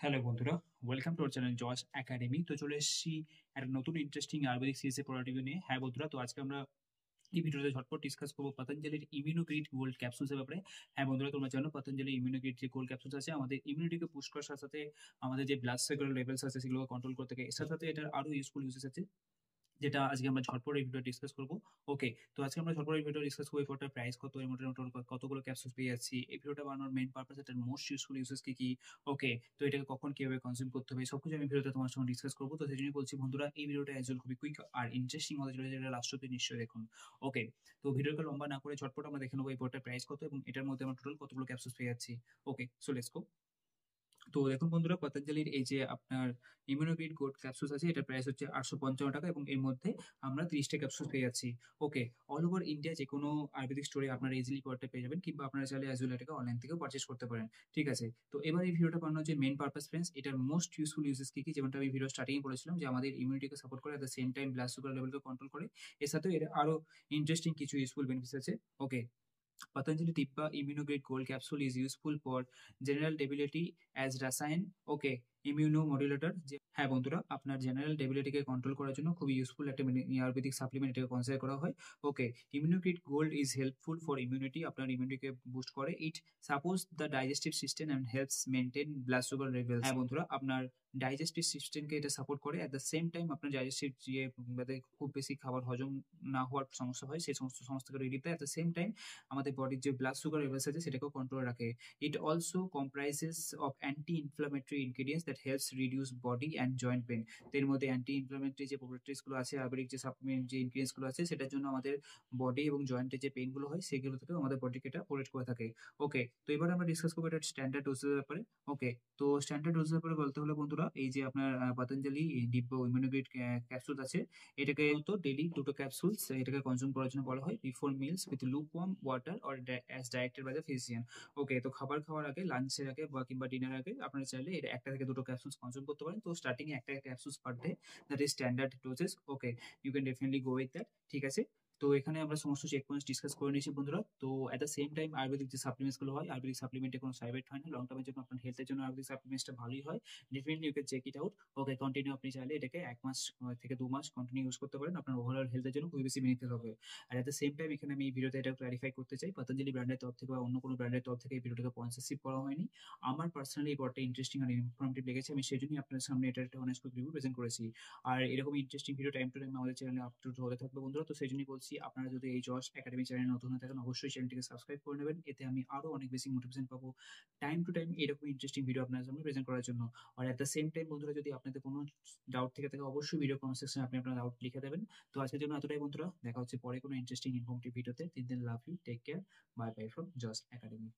Hello বন্ধুরা, welcome to our channel Jos Academy. তো চলে এসেছি একটা নতুন ইন্টারেস্টিং আয়ুর্বেদিক সিরিজে পড়া রিভিউ নিয়ে। হ্যাঁ বন্ধুরা, তো আজকে আমরা এই ভিডিওতে ঝটপট ডিসকাস করবো পতঞ্জলির ইমিউনোগ্রিড গোল্ড ক্যাপসুলস এর ব্যাপারে। হ্যাঁ বন্ধুরা, তোমরা জানো পতঞ্জলি ইমিউনোগ্রিড যে গোল্ড ক্যাপসুলস আছে আমাদের ইমিউনিটিকে পুশ করার সাথে সাথে আমাদের যে ব্লাড সুগার লেভেলস আছে সেগুলো কন্ট্রোল করতে এর সাথে সাথে এটার আরো ইউজফুল ইউজেস আছে, যেটা আজকে আমরা ঝটপট এই ভিডিও ডিসকাস করবো। ওকে, তো আজকে আমরা ঝটপট এই ভিডিও ডিসকাস করবো এই ফোনটার প্রাইস কত, এর মোটামুটি কতগুলো ক্যাপসুল পেয়ে যাচ্ছি, এই ভিডিওটা বানানোর মেইন পারপাস, এটার মোস্ট ইউজফুল ইউজেস কি কি। ওকে, তো এটাকে কখন কিভাবে কনজিউম করতে হবে সবকিছু আমি ভিডিওতে তোমার সঙ্গে ডিসকাস করবো। তো সেই জন্য বলছি বন্ধুরা, এই ভিডিওটা অ্যাজ খুবই কুইক আর ইন্টারেস্টিং হতে চলেছে, যেটা লাস্ট অব্দি নিশ্চয়ই দেখুন। ওকে, তো ভিডিওকে লম্বা না করে ঝটপট আমরা দেখে নেবো এই ফোনটার প্রাইস কত এবং এটার মধ্যে আমরা টোটাল কতগুলো ক্যাপসুল পেয়ে যাচ্ছি। ওকে, সো লেটস গো। তো দেখুন বন্ধুরা, পতঞ্জলির এই যে আপনার ইমিউনোগ্রিড গোল্ড ক্যাপসুল আছে, এটা প্রাইস হচ্ছে 855 টাকা এবং এর মধ্যে আমরা 30টা ক্যাপসুল পেয়ে যাচ্ছি। ওকে, অল ওভার ইন্ডিয়া যে কোনো আয়ুর্বেদিক স্টোরে আপনারা ইজিলি প্রোডাক্টটা পেয়ে যাবেন, কিংবা আপনারা চাইলে অ্যাজ ওয়েল এটাকে অনলাইন থেকেও পারচেস করতে পারেন। ঠিক আছে, তো এবার এই ভিডিওটা বানানোর যে মেন পারপাস ফ্রেন্ডস, এটার মোস্ট ইউজফুল ইউজেস কি কি, যেমনটা আমি ভিডিও স্টার্টিং বলেছিলাম যে আমাদের ইমিউনিটিকে সাপোর্ট করে, at the same time blood sugar লেভেলকে কন্ট্রোল করে। এর সাথেও এর আরো ইন্টারেস্টিং কিছু ইউজফুল বেনিফিটস আছে। ওকে, Patanjali Tippa Immunograde Gold Capsule is useful for general debility as Rasayan. Okay, immunomodulator. হ্যাঁ বন্ধুরা, আপনার জেনারেল ডেবিলিটিকে কন্ট্রোল করার জন্য খুবই ইউজফুল একটা আয়ুর্বেদিক সাপ্লিমেন্ট এটাকে কনসিডার করা হয়। Okay, Immunogrid gold is helpful for immunity, আপনার ইমিউনিটিকে বুস্ট করে। It supports the digestive system and helps maintain blood sugar levels. হ্যাঁ বন্ধুরা, আপনার ডাইজেস্টিভ সিস্টেমকে এটা সাপোর্ট করে। অ্যাট দ্য সেম টাইম আপনার ডাইজেস্টিভ যে খুব বেশি খাবার হজম না হওয়ার সমস্যা হয় সেই সমস্ত সমস্যাকে রিলিফ দেয়। অ্যাট দ্য সেম টাইম আমাদের বডির যে ব্লাড সুগার লেভেলস আছে সেটাকেও কন্ট্রোল রাখে। It also comprises of anti-inflammatory ingredients that helps reduce body and joint pain. এর মধ্যে অ্যান্টি ইনফ্লামেটরি যে প্রপার্টিস গুলো আছে, আয়ুর্বেদিক যে সাপ্লিমেন্ট যে ইনগ্রিডিয়েন্টস গুলো আছে, সেটার জন্য আমাদের বডি এবং জয়েন্টে যে পেইন গুলো হয় সেগুলো থেকেও আমাদের বডিকে এটা প্রোটেক্ট করে থাকে। ওকে, তো এবার আমরা ডিসকাস করবো এটার স্ট্যান্ডার্ড ডোজের ব্যাপারে। ওকে, তো স্ট্যান্ডার্ড ডোজের ব্যাপারে বলতে হলে বন্ধুরা, এই যে আপনার পতঞ্জলি দিব্য ইমিউনোগ্রিড ক্যাপসুল আছে, এটাকে তো ডেইলি দুটো ক্যাপসুলস এটাকে কনজিউম করার জন্য বলা হয় before meals with lukewarm water or as directed by the physician. Okay, তো খাবার খাওয়ার আগে, লাঞ্চের আগে বা কিংবা ডিনার আগে আপনারা চাইলে এটা একটা থেকে দুটো ক্যাপসুলস কনজিউম করতে পারেন। তো স্টার্টিং এ একটা capsules per day, that is standard doses. Okay, you can definitely go with that. ঠিক আছে, তো এখানে আমরা সমস্ত চেক পয়েন্টস ডিসকাস করে নিয়েছি বন্ধুরা। তো at the same time Ayurvedic যে সাপ্লিমেন্টস গুলো হয়, আয়ুর্বেদিক সাপ্লিমেন্টে কোনো সাইড এফেক্ট হয় না, লং টার্মের জন্য আপনার হেলথের জন্য আয়ুর্বেদিক সাপ্লিমেন্টসটা ভালোই হয়। Definitely you can check it out. Okay, continue আপনি চাইলে এটাকে 1 মাস থেকে 2 মাস কন্টিনিউ ইউজ করতে পারেন, আপনার ওভারঅল হেলথের জন্য খুবই বেশি বেনিফিট হবে। আর এট দ্য সেম টাইম এখানে আমি এই ভিডিওতে এটা ক্লারিফাই করতে চাই, পতঞ্জলি ব্র্যান্ডের তরফ থেকে বা অন্য কোনো ব্র্যান্ডের তরফ থেকে এই ভিডিওটাকে স্পন্সরশিপ করা হয়নি। আমার পার্সোনালি এই বড়টা ইন্টারেস্টিং আর ইনফরমেটিভ লেগেছে, আমি সেই জন্যই আপনার সামনে এটা একটা অনেস্ট রিভিউ প্রেজেন্ট করেছি। আর এরকম interesting video time to time আমাদের চ্যানেলে আপলোড হতে থাকবে বন্ধুরা। তো সেই জন্যই বলছি, আপনারা যদি এই জস একাডেমি চ্যানেলে নতুন হয়ে থাকেন অবশ্যই চ্যানেলটিকে সাবস্ক্রাইব করে নেবেন, এতে আমি আরো অনেক বেশি মোটিভেশন পাবো টাইম টু টাইম এরকম ইন্টারেস্টিং ভিডিও আপনার সামনে প্রেজেন্ট করার জন্য। আর এট দ্য সেম টাইম বন্ধুরা, যদি আপনাদের কোনো ডাউট থেকে থাকে অবশ্যই ভিডিও কমেন্ট সেকশনে আপনি আপনার ডাউট লিখে দেবেন। তো আজকের জন্য এতটাই বন্ধুরা, দেখা হচ্ছে পরে কোনো ইন্টারেস্টিং ইনফরমেটিভ ভিডিওতে। তিন দিন love you, take care, bye bye from Jos academy.